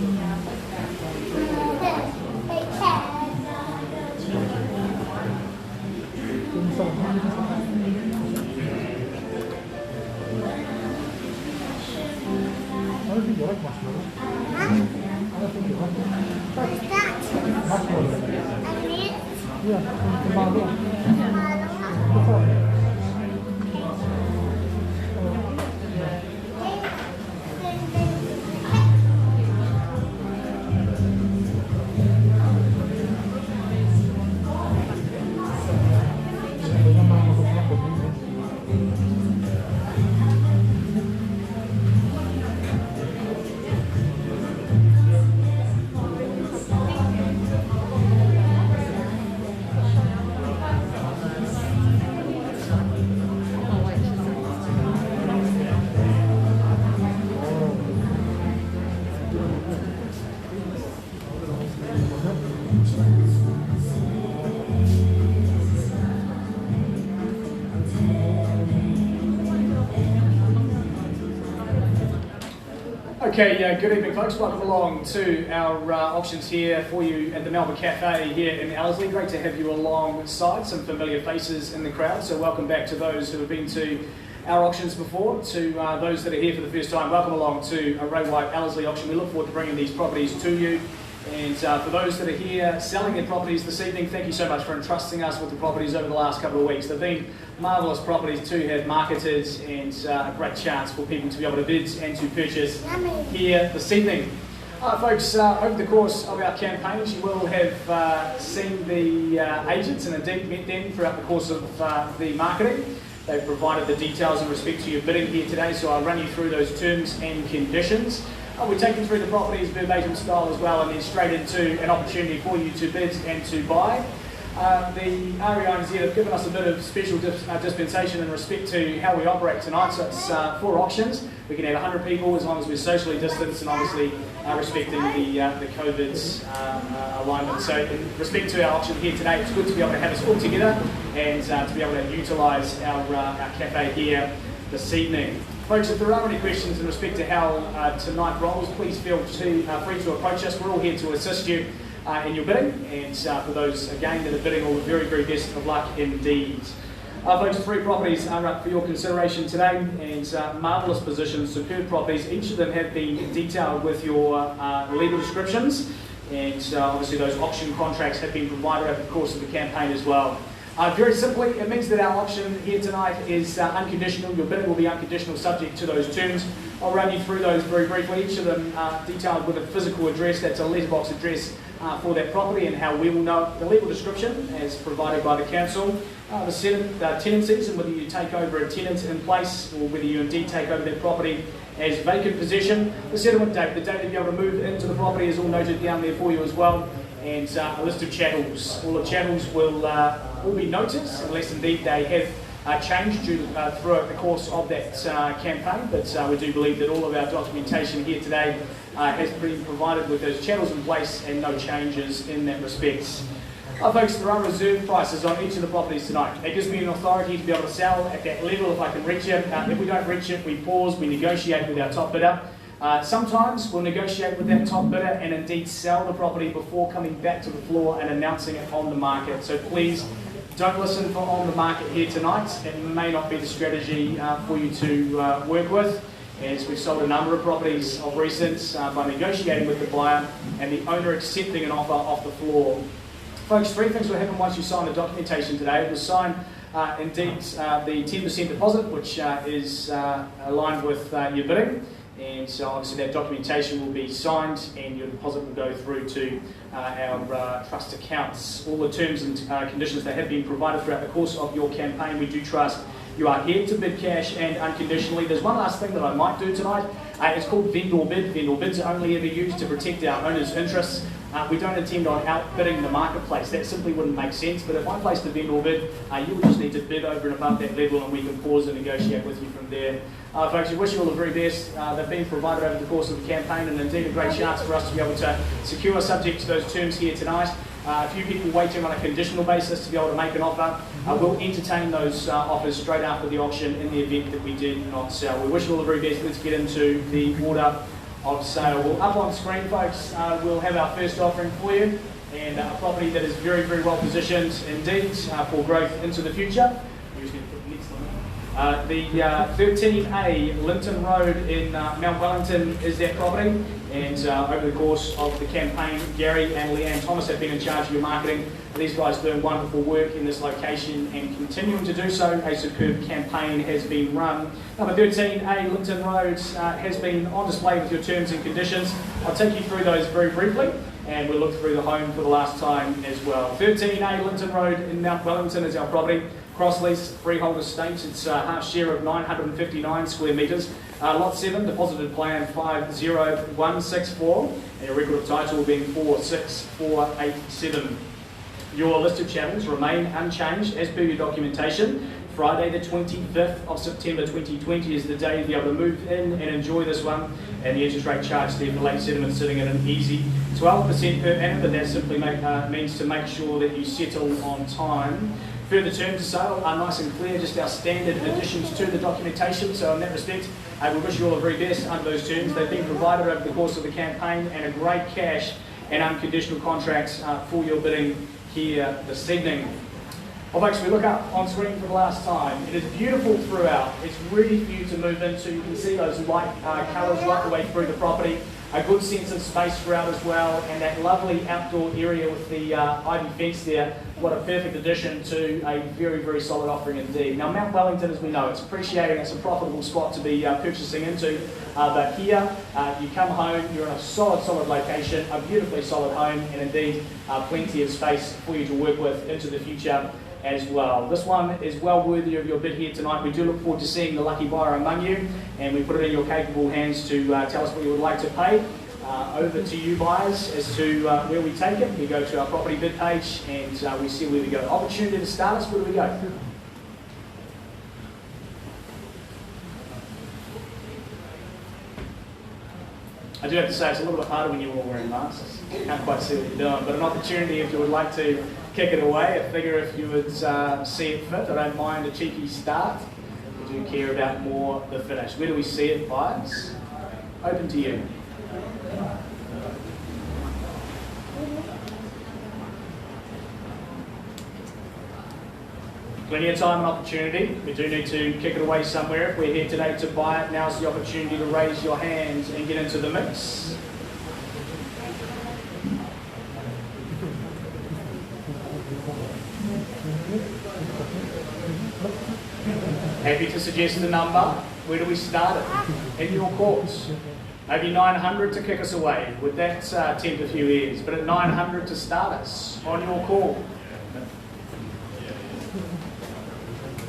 I don't think you like marshmallow. Huh? I don't think you like it. What's that? Marshmallow. A mint? Yeah, marshmallow. Marshmallow? What's that? Okay, good evening folks, welcome along to our auctions here for you at the Melbourne Cafe here in Ellerslie. Great to have you alongside some familiar faces in the crowd, so welcome back to those who have been to our auctions before. To those that are here for the first time, welcome along to a Ray White Ellerslie auction. We look forward to bringing these properties to you. And for those that are here selling their properties this evening, thank you so much for entrusting us with the properties over the last couple of weeks. They've been marvellous properties to have marketed, and a great chance for people to be able to bid and to purchase here this evening. Folks, over the course of our campaigns, you will have seen the agents and indeed met them throughout the course of the marketing. They've provided the details in respect to your bidding here today, so I'll run you through those terms and conditions. We're taking through the properties verbatim style as well, and then straight into an opportunity for you to bid and to buy. The REINZ have given us a bit of special dispensation in respect to how we operate tonight. So it's 4 auctions. We can have 100 people as long as we're socially distanced and obviously respecting the COVID alignment. So in respect to our auction here today, it's good to be able to have us all together and to be able to utilise our cafe here this evening. Folks, if there are any questions in respect to how tonight rolls, please feel free to approach us. We're all here to assist you in your bidding, and for those again that are bidding, all the very, very best of luck indeed. Folks, 3 properties are up for your consideration today, and marvellous positions, superb properties. Each of them have been detailed with your legal descriptions, and obviously those auction contracts have been provided over the course of the campaign as well. Very simply, it means that our auction here tonight is unconditional. Your bidding will be unconditional, subject to those terms. I'll run you through those very briefly. Each of them detailed with a physical address, that's a letterbox address for that property, and how we will know it. The legal description as provided by the council, the tenancies and whether you take over a tenant in place or whether you indeed take over that property as vacant possession. The settlement date, the date that you'll be able to move into the property, is all noted down there for you as well. And a list of chattels. All the chattels will be noted unless indeed they have changed throughout the course of that campaign. But we do believe that all of our documentation here today has been provided with those chattels in place and no changes in that respect. Folks, there are reserve prices on each of the properties tonight. That gives me an authority to be able to sell at that level if I can reach it. If we don't reach it, we pause, we negotiate with our top bidder. Sometimes we'll negotiate with that top bidder and indeed sell the property before coming back to the floor and announcing it on the market. So please don't listen for on the market here tonight. It may not be the strategy for you to work with, as we've sold a number of properties of recent by negotiating with the buyer and the owner accepting an offer off the floor. Folks, 3 things will happen once you sign the documentation today. We'll sign indeed the 10% deposit, which is aligned with your bidding. And so obviously that documentation will be signed and your deposit will go through to our trust accounts. All the terms and conditions that have been provided throughout the course of your campaign, we do trust you are here to bid cash and unconditionally. There's one last thing that I might do tonight. It's called vendor bid. Vendor bids are only ever used to protect our owners' interests. We don't intend on outbidding the marketplace. That simply wouldn't make sense. But if I placed a vendor bid, you would just need to bid over and above that level, and we can pause and negotiate with you from there. Folks, we wish you all the very best. They've been provided over the course of the campaign, and indeed a great chance for us to be able to secure subject to those terms here tonight. A few people waiting on a conditional basis to be able to make an offer. We'll entertain those offers straight after the auction in the event that we did not sell. We wish you all the very best. Let's get into the order of sale. Well, up on screen, folks, we'll have our first offering for you, and a property that is very, very well positioned indeed for growth into the future. We're just going to put the next one. The 13A Linton Road in Mount Wellington is that property, and over the course of the campaign, Gary and Leanne Thomas have been in charge of your marketing. These guys doing wonderful work in this location and continuing to do so. A superb campaign has been run. Number 13A Linton Road has been on display with your terms and conditions. I'll take you through those very briefly, and we'll look through the home for the last time as well. 13A Linton Road in Mount Wellington is our property. Cross-lease, freehold estate. It's half share of 959 square metres. Lot 7, deposited plan 50164, and your record of title being 46487. Your listed channels remain unchanged as per your documentation. Friday the 25th of September 2020 is the day to be able to move in and enjoy this one, and the interest rate charged there for late settlement sitting at an easy 12% per annum, but that simply means to make sure that you settle on time. Further terms of sale are nice and clear, just our standard additions to the documentation, so in that respect, we wish you all the very best under those terms. They've been provided over the course of the campaign, and a great cash and unconditional contracts for your bidding here this evening. Well, folks, we look up on screen for the last time. It is beautiful throughout. It's ready for you to move into. You can see those light colours right the way through the property. A good sense of space throughout as well, and that lovely outdoor area with the ivy fence there. What a perfect addition to a very, very solid offering indeed. Now, Mount Wellington, as we know, it's appreciating. It's a profitable spot to be purchasing into. But here, you come home, you're in a solid location, a beautifully solid home, and indeed plenty of space for you to work with into the future as well. This one is well worthy of your bid here tonight. We do look forward to seeing the lucky buyer among you, and we put it in your capable hands to tell us what you would like to pay. Over to you buyers as to where we take it. We go to our property bid page, and we see where we go. Opportunity to start us, where do we go? I do have to say it's a little bit harder when you're all wearing masks. You can't quite see what you're doing, but an opportunity if you would like to kick it away. I figure if you would see it fit, I don't mind a cheeky start. We do care about more the finish. Where do we see it, buyers? Open to you. Plenty of time and opportunity. We do need to kick it away somewhere. If we're here today to buy it, now's the opportunity to raise your hand and get into the mix. Happy to suggest the number. Where do we start it? In your courts. Maybe 900 to kick us away. Would that tempt a few ears? But at 900 to start us, on your call.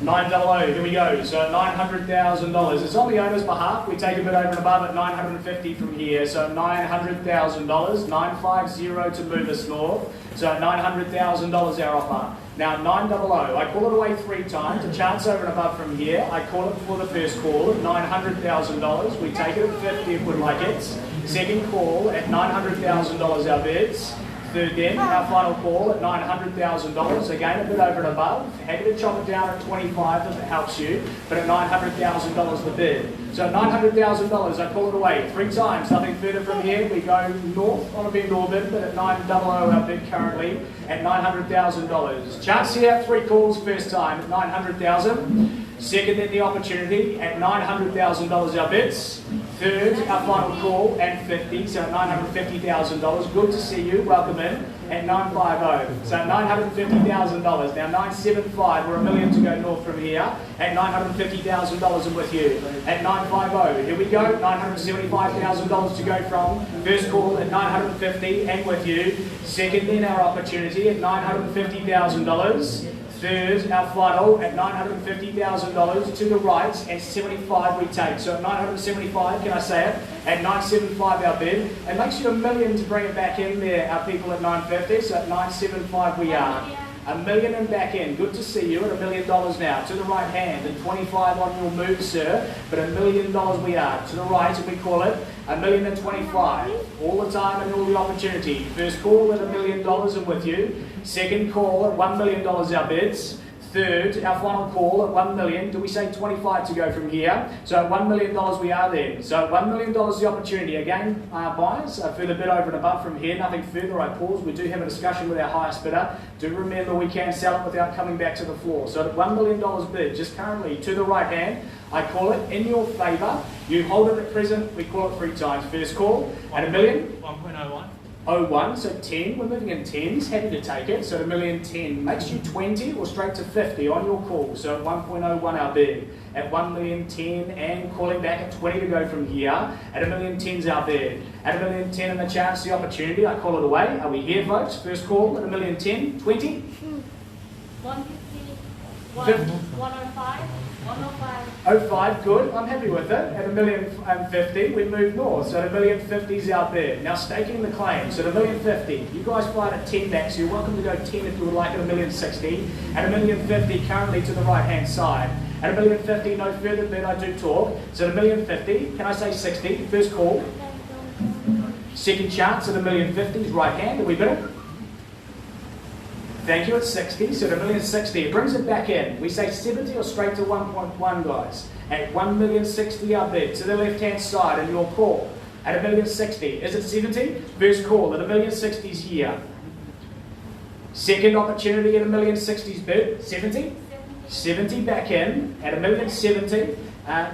900, here we go. So $900,000. It's on the owner's behalf. We take a bit over and above at 950 from here. So $900,000, 950 to move us north. So $900,000 our offer. Now 900, I call it away 3 times. A chance over and above from here. I call it for the first call at $900,000. We take it at 50 if we'd like it. Second call at $900,000 our bids. Third then, our final call at $900,000. Again, a bit over and above. Happy to chop it down at 25 if it helps you, but at $900,000 the bid. So at $900,000, I call it away 3 times. Nothing further from here. We go north on a vendor bid, but at $900 our bid currently at $900,000. Chance here, 3 calls first time at $900,000. Second, then the opportunity at $900,000 our bids. Third, our final call at 50, so $950,000. Good to see you. Welcome in at 950. So $950,000. Now 975. We're $1 million to go north from here at $950,000 and with you at 950. Here we go. $975,000 to go from first call at 950 and with you. Second, then our opportunity at $950,000. Third, our final at $950,000 to the right, and 75 we take. So at 975, can I say it? At 975 our bid. It makes you $1 million to bring it back in there, our people at 950. So at 975 we are. $1 million and back in. Good to see you at $1 million now. To the right hand, and 25 on your move, sir. But $1 million we are. To the right, and we call it $1,025,000. All the time and all the opportunity. First call at $1 million and with you. Second call at $1 million our bids. Third, our final call at 1 million. Do we say 25 to go from here? So at $1 million we are there. So at $1 million the opportunity. Again, buyers, a further bid over and above from here. Nothing further, I pause. We do have a discussion with our highest bidder. Do remember we can sell it without coming back to the floor. So at $1 million bid, just currently to the right hand, I call it in your favour. You hold it at present, we call it 3 times. First call at $1 million. 1.01. 01, so 10, we're moving in 10s, happy to take it, so at $1 million 10, makes you 20 or straight to 50 on your call, so at 1.01 our bid, at $1 million 10 and calling back at 20 to go from here, at $1 million 10's our bid, at $1 million 10 and the chance, the opportunity, I call it away, are we here folks? First call at $1 million 10, 20? 150, 105, 105. 05, good, I'm happy with it. At $1 million 50, we move north, so at $1 million 50 is our bid. Now staking the claim, so at $1 million 50, you guys fly at 10 back, so you're welcome to go 10 if you would like at $1 million 60. At $1 million 50, currently to the right hand side. At $1 million 50, no further bid, I do talk. So at $1 million 50, can I say 60? First call. Second chance at $1 million 50 is right hand, are we bid it? Thank you, it's 60, so at $1 million 60, it brings it back in. We say 70 or straight to 1.1, guys. At $1 million 60 our bid, to the left-hand side, and your call. At $1 million 60, is it 70? First call, at $1 million 60 is here. Second opportunity at $1 million 60's bid, 70? 70 back in, at $1 million 70.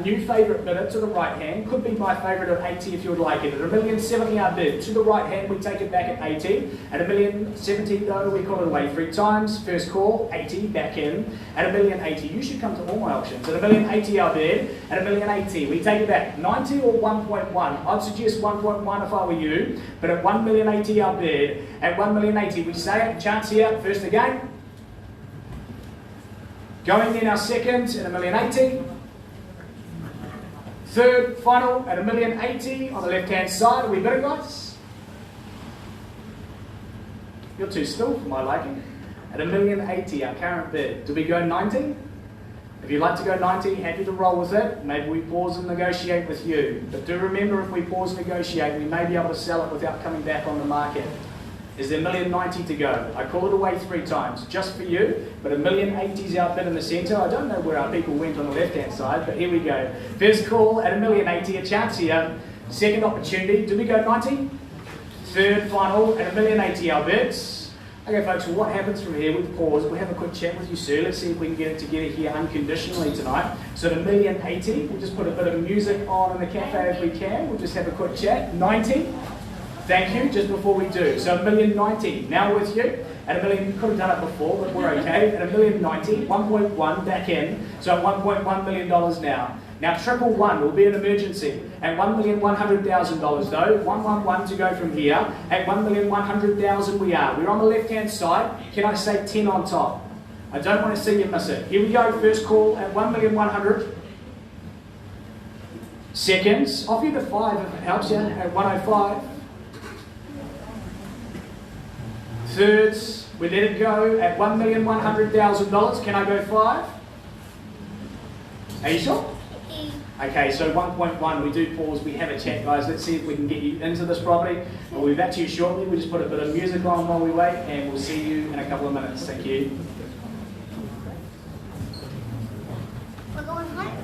New favourite bidder to the right hand, could be my favourite at 80 if you would like it. At $1 million 70 our bid, to the right hand we take it back at 80. At $1 million 70 though we call it away 3 times. First call, 80, back in. At $1 million 80, you should come to all my auctions. At $1 million 80 our bid, at $1 million 80 we take it back 90 or 1.1. I'd suggest 1.1 if I were you, but at $1 million 80 our bid, at $1 million 80 we say it, chance here, first again. Going in our second at $1 million 80. Third, final, at $1 million 80 on the left-hand side. Are we bidding, guys? You're too still for my liking. At $1 million 80, our current bid. Do we go 90? If you'd like to go 90, happy to roll with it. Maybe we pause and negotiate with you. But do remember, if we pause and negotiate, we may be able to sell it without coming back on the market. Is there $1 million 90 to go? I call it away 3 times, just for you, but $1 million 80 is our bid in the centre. I don't know where our people went on the left-hand side, but here we go. First call at $1 million 80, a chance here. Second opportunity, do we go 90? Third final at $1 million 80, our bids. Okay folks, well, what happens from here? We pause, we'll have a quick chat with you, sir. Let's see if we can get it together here unconditionally tonight. So at $1 million 80, we'll just put a bit of music on in the cafe if we can. We'll just have a quick chat. 90. Thank you, just before we do. So $1 million 90, now with you. At $1 million, you could have done it before, but we're okay. At $1 million 90, 1.1 back in. So at $1.1 million now. Now triple one will be an emergency. At $1,100,000 though, 111 to go from here. At $1,100,000 we are. We're on the left-hand side. Can I say 10 on top? I don't want to see you miss it. Here we go, first call at $1,100,000. Seconds, offer you the 5 if it helps you, at 105. Thirds, we let it go at $1,100,000. Can I go 5? Are you sure? Okay, so 1.1, we do pause, we have a chat, guys. Let's see if we can get you into this property. We'll be back to you shortly. We'll just put a bit of music on while we wait, and we'll see you in a couple of minutes. Thank you. We're going home.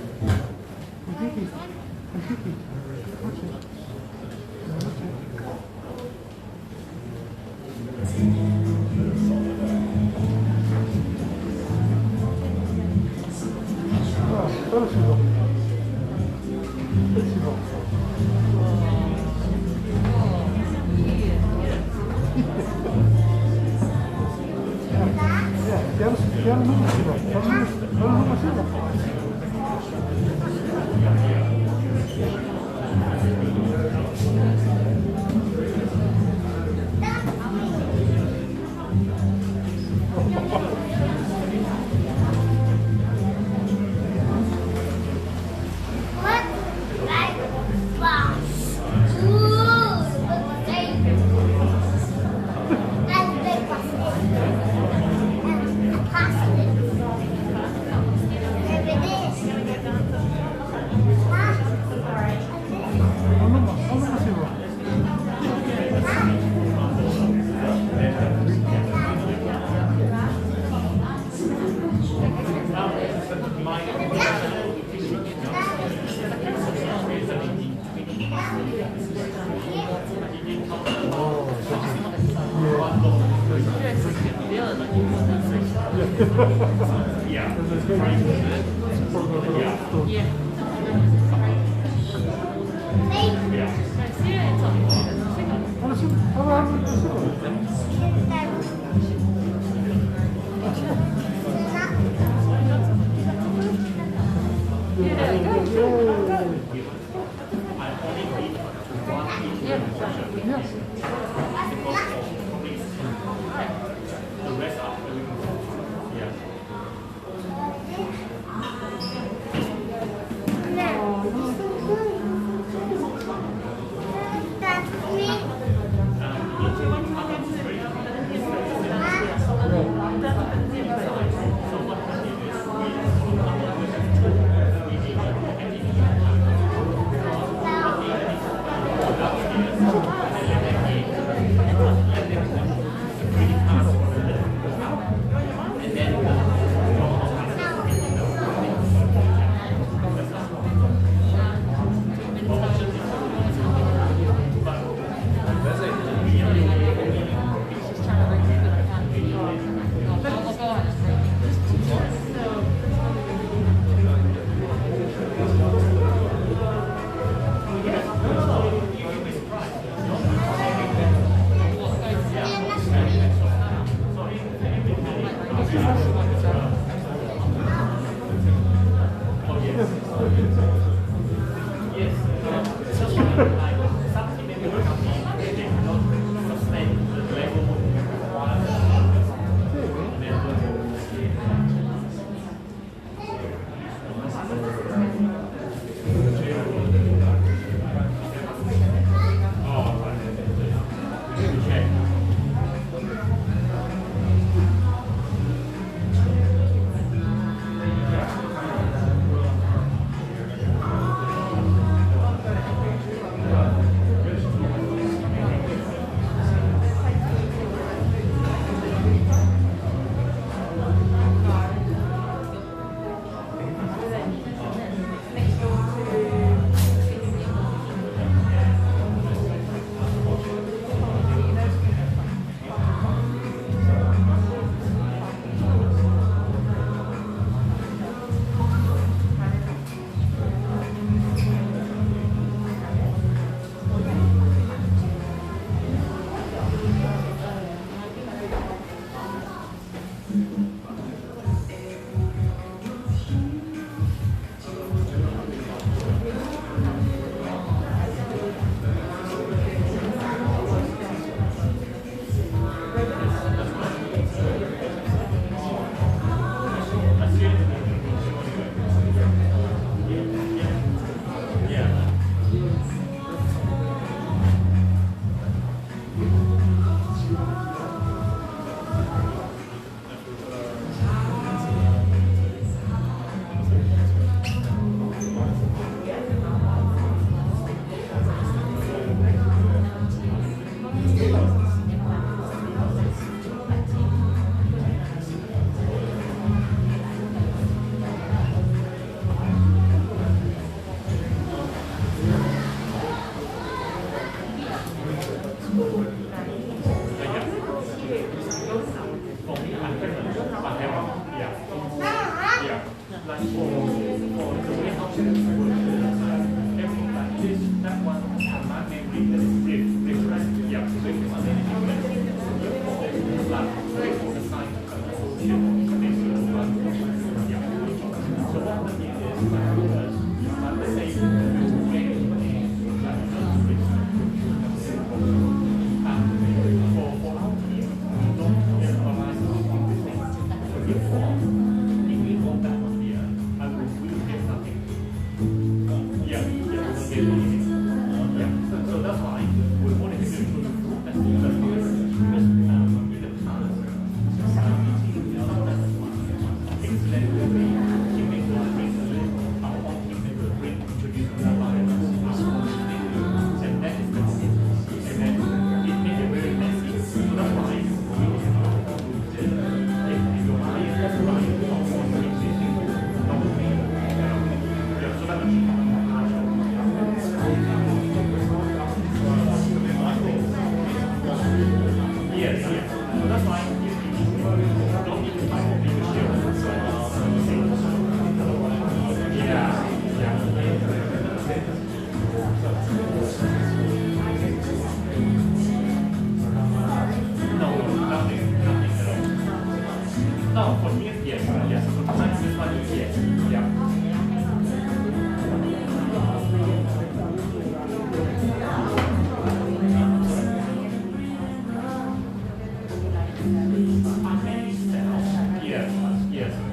Oh, for here? Yes, yes. So this one is yes. Yeah. Yes, yes.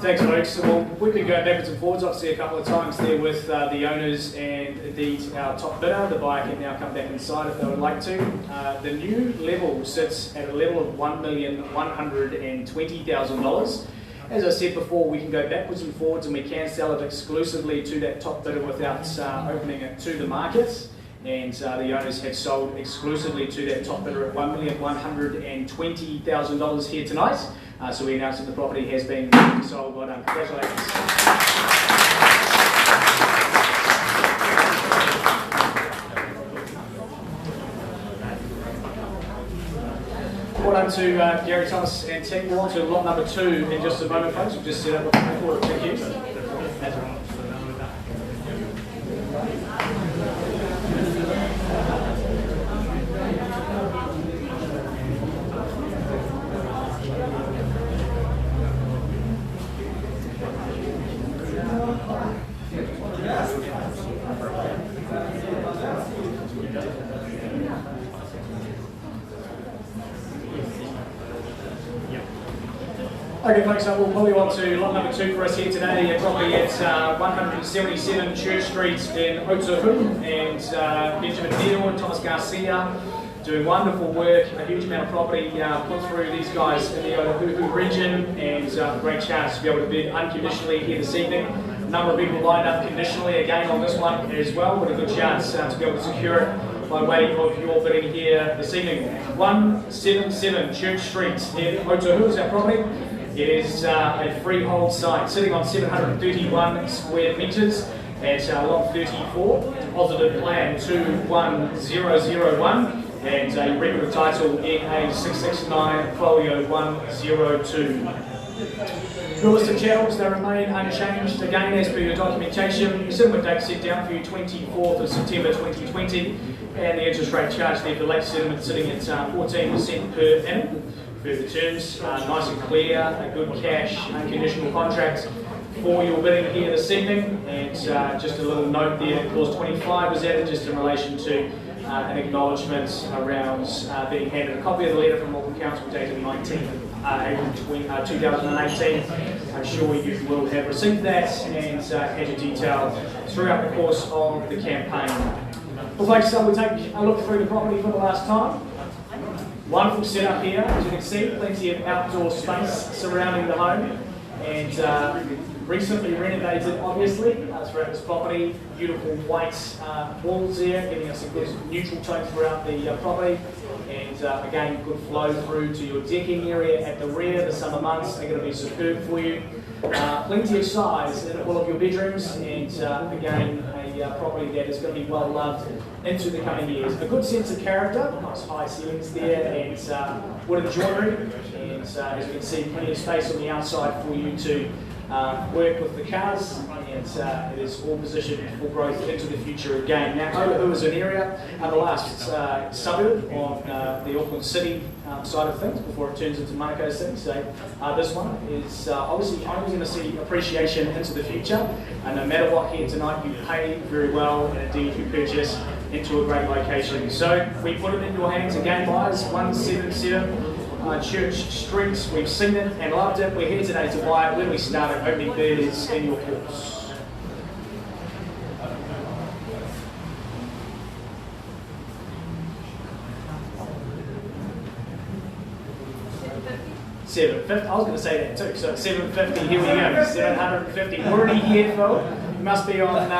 Thanks, Luke. So we've been going backwards and forwards, obviously, a couple of times there with the owners and indeed our top bidder. The buyer can now come back inside if they would like to. The new level sits at a level of $1,120,000. As I said before, we can go backwards and forwards and we can sell it exclusively to that top bidder without opening it to the market. And the owners have sold exclusively to that top bidder at $1,120,000 here tonight. So we announced that the property has been sold. Well done. Congratulations. Well done to Gary Thomas and team. We're on to lot number 2 in just a moment, folks. We'll just set up the record. Thank you. Okay, folks, so we'll probably on to lot number 2 for us here today. Property at 177 Church Street in Otahuhu, and Benjamin Neal and Thomas Garcia doing wonderful work, a huge amount of property put through these guys in the Otahuhu region, and a great chance to be able to bid unconditionally here this evening. A number of people lined up conditionally again on this one as well, with a good chance to be able to secure it by way of your bidding here this evening. 177 Church Street in Otahuhu is our property. It is a freehold site sitting on 731 square metres at lot 34, positive plan 21001, and a record of title NA 669 folio 102. Your listed channels, they remain unchanged again as per your documentation. The settlement date set down for you 24th of September 2020, and the interest rate charged there for late settlement sitting at 14% per annum. Further terms, nice and clear, a good cash, unconditional contract for your bidding here this evening. And just a little note there, clause 25 was added just in relation to an acknowledgement around being handed a copy of the letter from Auckland Council dated 19th April 2018. I'm sure you will have received that and had your detail throughout the course of the campaign. Well, folks, so we'll take a look through the property for the last time. Wonderful setup here, as you can see, plenty of outdoor space surrounding the home, and recently renovated, obviously, throughout this property. Beautiful white walls there, giving us a good neutral tone throughout the property, and again, good flow through to your decking area at the rear. The summer months are going to be superb for you. Plenty of size in all of your bedrooms, and again, a property that is going to be well loved into the coming years. A good sense of character, nice high ceilings there, and wooden joinery, and as you can see, plenty of space on the outside for you to work with the cars, and it is all positioned for growth into the future again. Now, Otahuhu is an area, the last suburb on the Auckland City side of things before it turns into Manukau City. So this one is obviously only going to see appreciation into the future, and no matter what here tonight, you pay very well, and indeed you purchase into a great location. So we put it in your hands again, buyers. 177 Church Street. We've seen it and loved it. We're here today to buy it. When we start it, opening bid is in your course. $750. I was going to say that too. So $750. Here we go. $750. Already here, Phil. You must be on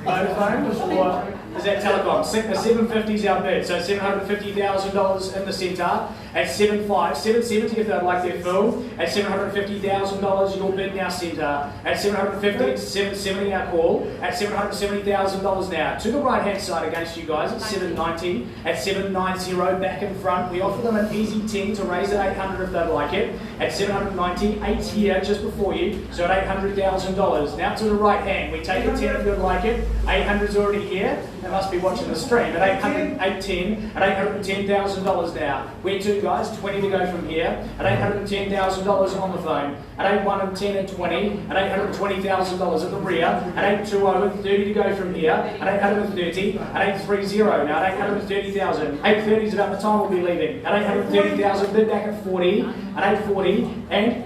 Vodafone or is that Telecom? The $750 is our bid. So $750,000 in the centre. At $770 if they'd like their fill. At $750,000 your bid now centre. At $770 our call. At $770,000 now. To the right hand side against you guys at $790. At $790 back in front. We offer them an easy 10 to raise at $800 if they'd like it. At $790, 8 here just before you. So at $800,000. Now to the right hand. We take a 10 if you'd like it. 800's already here. They must be watching the stream. At 800, 810, at $810,000 now. Where to, guys? 20 to go from here. At $810,000 on the phone. At 810 and 20. At $820,000 at the rear. At 820 and 30 to go from here. At 830. At 830 now. At 830,000. 830 is about the time we'll be leaving. At 830,000, bid back at 40. At 840 and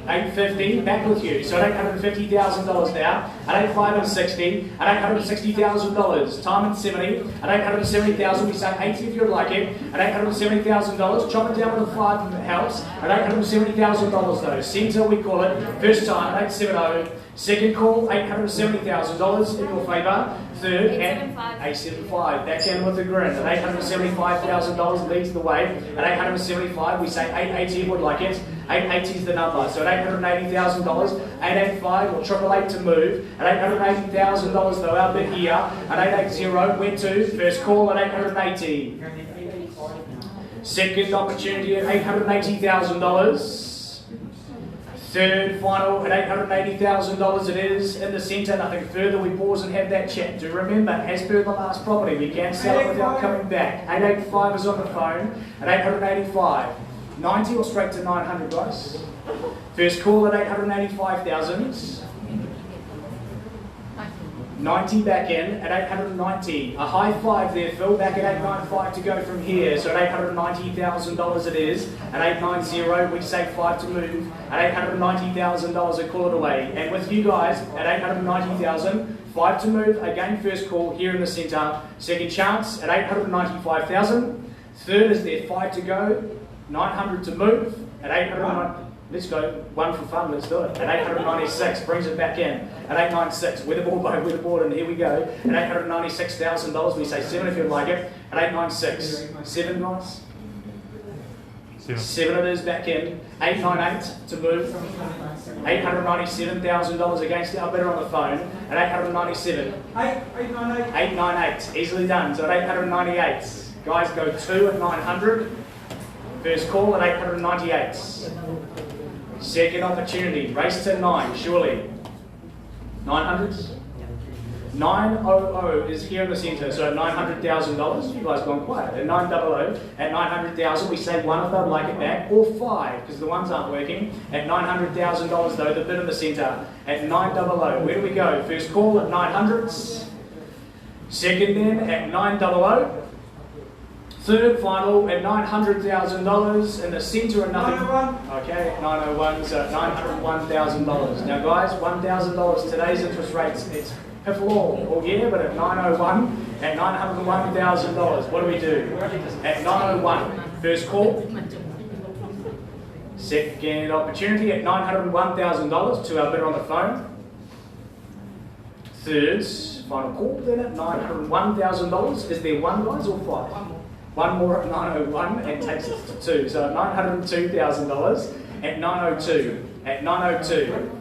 850, back with you. So at $850,000 now. At 85 and 60, at $860,000. Time and 70. At $870,000, we say 80 if you'd like it. At $870,000, chop it down with a 5 helps. At $870,000 though. Centre we call it. First time at 870. Second call, $870,000 in your favour. Third at 875. Back in with the grin. At $875,000 leads the way. At 875, we say 880 would like it. 880 is the number. So at $880,000, 885 or 888 to move. At $880,000 though, our bid here. At 880, went to first call at 880. Second opportunity at $880,000. Third final at $880,000 it is in the centre. Nothing further. We pause and have that chat. Do remember, as per the last property, we can sell it without coming back. 885 is on the phone at 885. 90 or straight to 900, guys. First call at 885,000. 90 back in at 890. A high five there, Phil. Back at 895 to go from here. So at $890,000 it is. At 890, we say 5 to move. At $890,000, I call it away. And with you guys, at 890,000, 5 to move. Again, first call here in the centre. Second chance at 895,000. Third is there, 5 to go. 900 to move. At 890. Let's go, one for fun, let's do it. At 896, brings it back in. At 896, with the board, and here we go. At $896,000, we say 7 if you'd like it. At 896, 7 guys? 7 it is back in. 898 to move. $897,000 against our bidder on the phone. At 897. 898, easily done. So at 898, guys go 2 at 900. First call at 898. Second opportunity, race to 9, surely. 900s? 900 is here in the centre, so at $900,000, you guys gone quiet. At 900, at 900,000, we say 1 if they'd like it back, or 5, because the ones aren't working. At $900,000 though, the bid in the centre, at 900, where do we go? First call at 900s. Second then at 900. Third final at $900,000 in the centre and nothing. 901. Okay, 901, so $901,000. Now guys, $1,000, today's interest rates, it's piffle all year, but at 901, at $901,000, what do we do? At 901, first call. Second opportunity at $901,000 to our bidder on the phone. Third, final call then at $901,000. Is there 1 guys or 5? One more at 901 and takes it to 2. So at $902,000 at 902. At 902.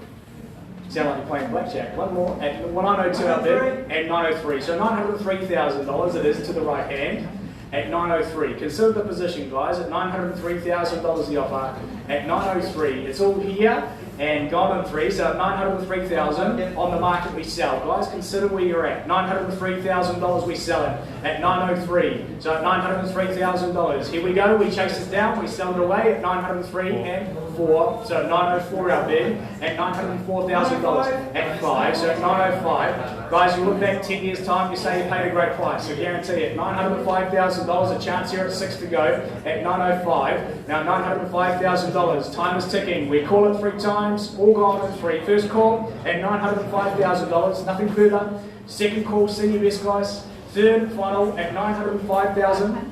Sound like you're playing blackjack. One more at 902 out there at 903. So $903,000 it is to the right hand at 903. Consider the position, guys. At $903,000 the offer. At 903. It's all here and gone on 3. So at 903,000 on the market we sell. Guys, consider where you're at. $903,000 we sell it at 903. So at $903,000. Here we go. We chase it down. We sell it away at 903 and 4. So at 904 our bid at $904,000 at 5. So at 905. Guys, you look back 10 years time. You say you paid a great price. So guarantee it. $905,000. A chance here at 6 to go at 905. Now $905,000. Time is ticking. We call it 3 times. All gone in 3. First call at $905,000. Nothing further. Second call, senior best guys. Third final at $905,000.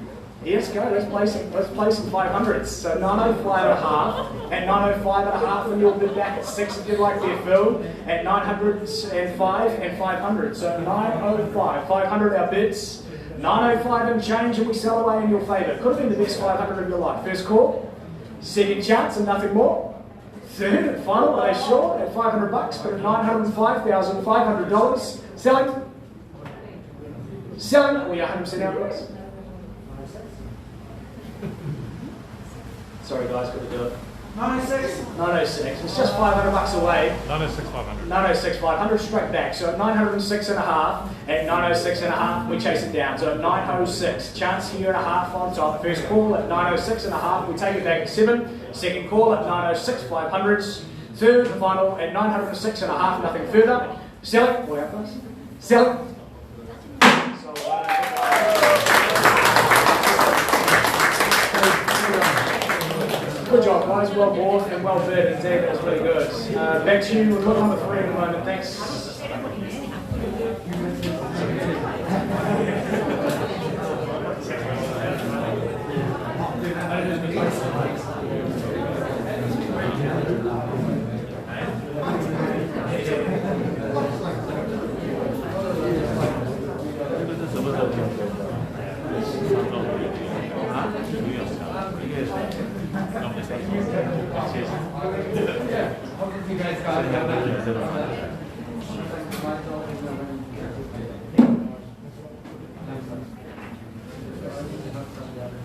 Yes, go. Let's play some 500s. So 905 and a half. At 905 and a half, and you'll bid back at 6 if you'd like there, Phil. At 905 and 500. So 905, 500 our bids. 905 and change, and we sell away in your favour. Could have been the best 500 of your life. First call. Second chance and nothing more. Third and final, are they sure? At $500, but at $905,500. Selling. Selling. We are 100% out, guys. Sorry, guys, got to do it. 906. 906. It's just $500 away. 906, 500. 906, 500 straight back. So at 906 and a half, at 906 and a half, we chase it down. So at 906, chance here and a half on top. First call at 906 and a half, we take it back at 7. Second call at 906, 500s. Third and final at 906 and a half, nothing further. Sell it. Way out, guys. Sell it. Good job, guys. Well bought and well bid indeed. That was really good. Back to you with lot number 3 at the moment. Thanks.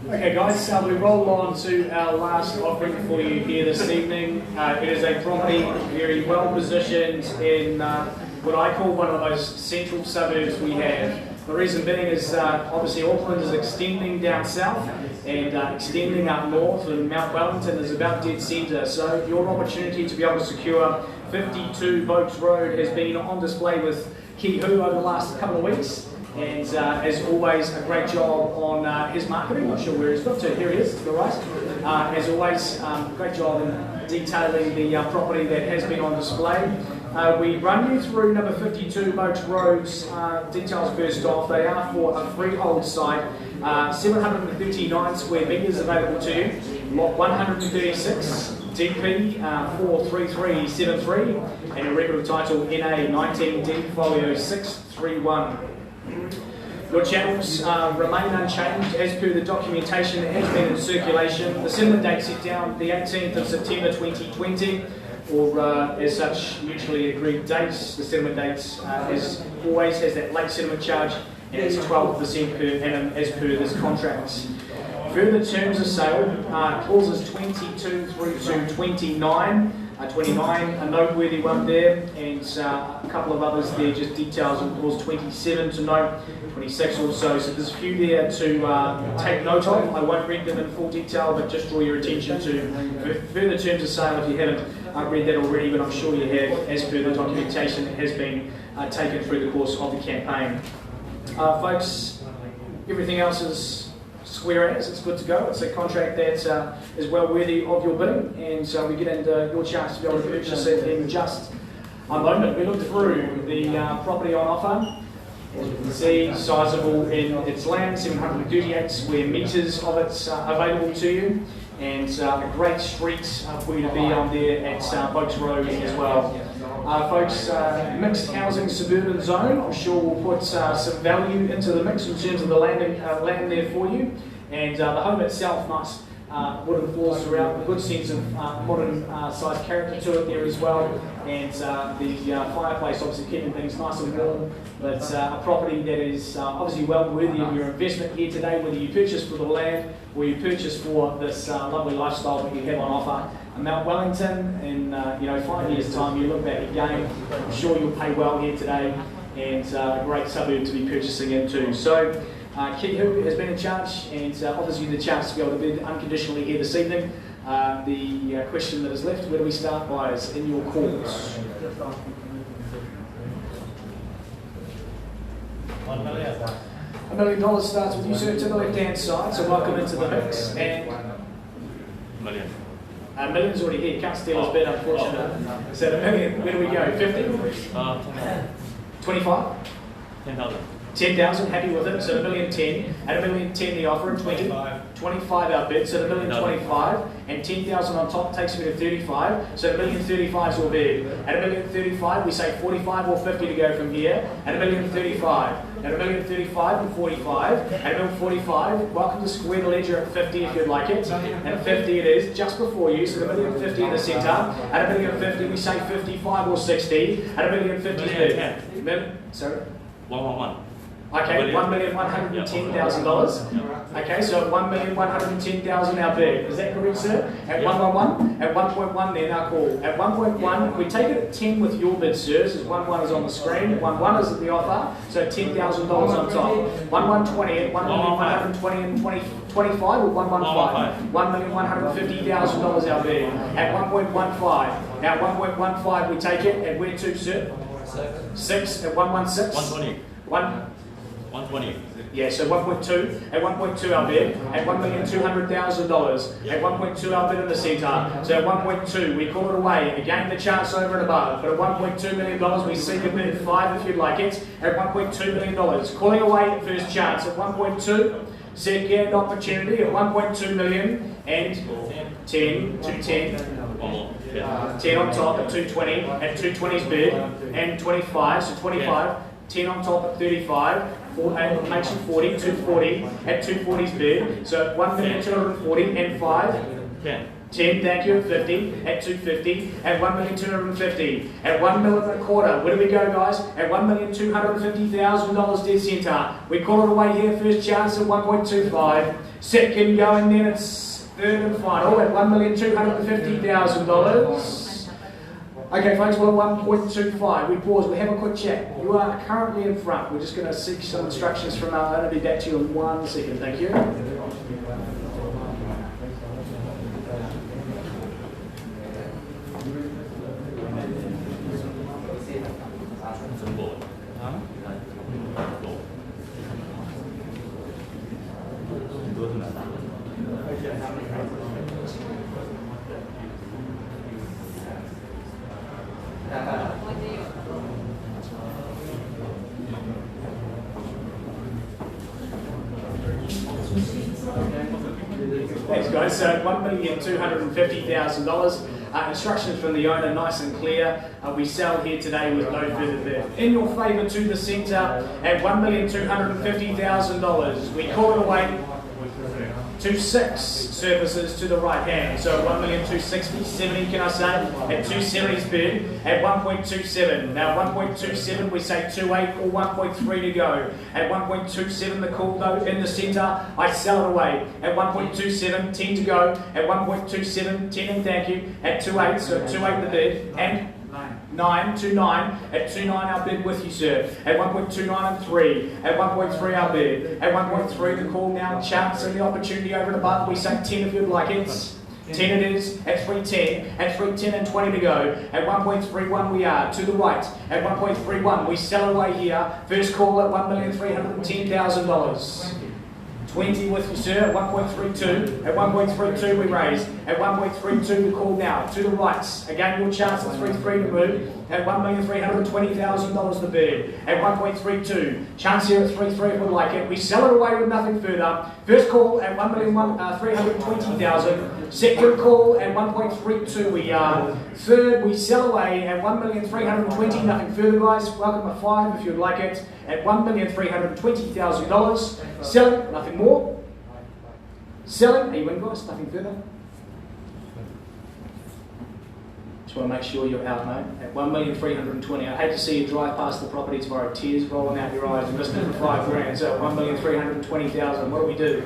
Okay guys, we roll on to our last offering for you here this evening. It is a property very well positioned in what I call one of the most central suburbs we have. The reason being is obviously Auckland is extending down south and extending up north, and Mount Wellington is about dead centre. So your opportunity to be able to secure 52 Boakes Road has been on display with Ki Hu over the last couple of weeks. And as always, a great job on his marketing. Not sure where he's got to. Here he is, to the right. As always, great job in detailing the property that has been on display. We run you through number 52 Boakes Road's details first off. They are for a freehold site, 739 square metres available to you. Lot 136, DP 43373, and a record of title NA 19D folio 631. Your channels remain unchanged as per the documentation that has been in circulation. The settlement date set down the 18th of September 2020, or as such mutually agreed dates. The settlement date as always has that late settlement charge, and it's 12% per annum as per this contract. Further terms of sale, clauses 22 through to 29. 29, a noteworthy one there, and a couple of others there, just details on clause 27 to note, 26 also. So there's a few there to take note of. I won't read them in full detail, but just draw your attention to further terms of sale if you haven't read that already, but I'm sure you have, as per the documentation that has been taken through the course of the campaign. Folks, everything else is square as, it's good to go. It's a contract that is well worthy of your bidding, and we get into your chance to be able to purchase it in just a moment. We look through the property on offer. As you can see, sizable in its land, 738 square metres of it available to you, and a great street for you to be on there at Boakes Road as well. Folks, mixed housing suburban zone, I'm sure we'll put some value into the mix in terms of the land there for you, and the home itself, nice wooden floors throughout, a good sense of modern sized character to it there as well, and the fireplace obviously keeping things nice and warm, but a property that is obviously well worthy of your investment here today, whether you purchase for the land or you purchase for this lovely lifestyle that you have on offer. Mount Wellington, in 5 years' time, you look back again, I'm sure you'll pay well here today, and a great suburb to be purchasing into. So, Ki Hu has been in charge, and obviously the chance to be able to bid unconditionally here this evening. The question that is left, where do we start, buyers, in your courts? $1 million starts with you, sir, to the left-hand side, so welcome into the mix. And Million. A million's already here, can't steal his bid, unfortunately. So the million, where do we go? 50? 25? 10,000. 10,000, happy with it, so $1,010,000, at $1,010,000 the offer, 25 our bid, so $1,025,000, and 10,000 on top takes me to 35, so $1,035,000 is your bid. At $1,035,000 we say 45 or 50 to go from here, at $1,035,000, at $1,035,000 and 45, at $1,045,000, welcome to square the ledger at 50 if you'd like it, at 50 it is, just before you, so $1,050,000 in the centre, at $1,050,000 we say 55 or 60, at $1,050,000 bid. Sorry? 111. Okay, $1,110,000. Okay, so $1,110,000 our bid. Is that correct, sir? At 111? At 1.1 then our call. At 1.1, we take it at 10 with your bid, sir, since 1.1 is on the screen. 1.1 is at the offer, so $10,000 on top. 1.120 at 1,120 and 25 or 1.15? $1,150,000 our bid. At 1.15. Now 1.15 we take it, and where to, sir? 6 at 116? 120. 120. Yeah, so 1.2. At 1.2 our bid. At $1,200,000. At 1.2 our bid in the centre. So at 1.2 we call it away. Again the chance over and above. But at $1.2 million we seek a bid 5 if you'd like it. At $1.2 million. Calling away first chance at 1.2. Second opportunity at 1.2 million and 10 to 10. 10 on top at 220. At 220's bid and 25. So 25. 10 on top at 35. And makes you 40, 240 at 240's bid. So 1,240,000 and 5. 10, thank you, at 50, at 250, at 1,250,000, at $1 million and a quarter. Where do we go, guys? At $1,250,000 dead centre. We call it away here, first chance at 1.25. Second go, and then it's third and final at $1,250,000. Okay, folks, we're at 1.25. We pause, we have a quick chat. You are currently in front. We're just going to seek some instructions from our owner. I'll be back to you in 1 second, thank you. Thanks guys, so $1,250,000. Instructions from the owner, nice and clear. We sell here today with no further bid. In your favour to the centre at $1,250,000. We call it away to 6 surfaces to the right hand. So 1,260,000, 70 can I say, at 270's bid at 1.27. Now 1.27 we say 2.8 or 1.3 to go. At 1.27 the call though in the centre, I sell it away. At 1.27, 10 to go. At 1.27, 10 and thank you. At 2.8, so 2.8 the bid and 9 to 9 at 2.9 our bid with you, sir. At 1.29 and 3. At 1.3 our bid. At 1.3 the call now, chance and the opportunity over and above. We say 10 if you'd like it. 10 it is. At 3.10. At 3.10 and 20 to go. At 1.31 we are to the right. At 1.31 we sell away here. First call at $1,310,000. 20 with you, sir, at 1.32. At 1.32 we raise. At 1.32 we call now. To the right. Again, your chance at 3.3 to move. At $1,320,000 the bid. At 1.32. Chance here at 3.3 if we'd like it. We sell it away with nothing further. First call at $1,320,000. Second call at 1.32 we are. Third we sell away at $1,320,000. Nothing further, guys. Welcome at 5 if you'd like it. At $1,320,000. Selling, nothing more. Selling, are you in, guys? Nothing further. Just want to make sure you're out, mate. At $1,320,000. I hate to see you drive past the property tomorrow, tears rolling out your eyes, and missed it for $5,000. So $1,320,000. What do we do?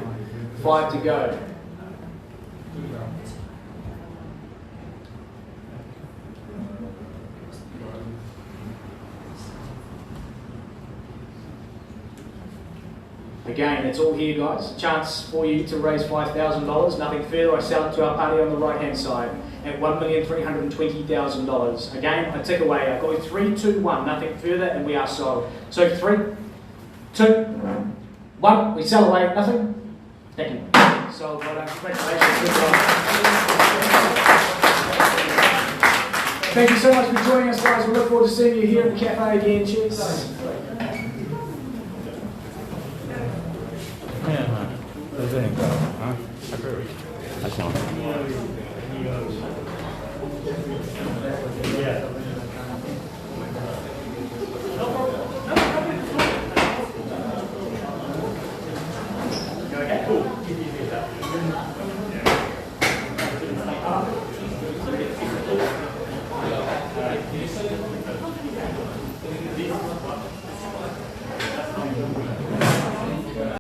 5 to go. Again, it's all here, guys. Chance for you to raise $5,000. Nothing further. I sell it to our party on the right-hand side at $1,320,000. Again, I tick away. I go 3, 2, 1. Nothing further, and we are sold. So 3, 2, 1. We sell away. Nothing. Thank you. Sold. Well done. Congratulations. Good job. Thank you so much for joining us, guys. We look forward to seeing you here at the cafe again. Cheers.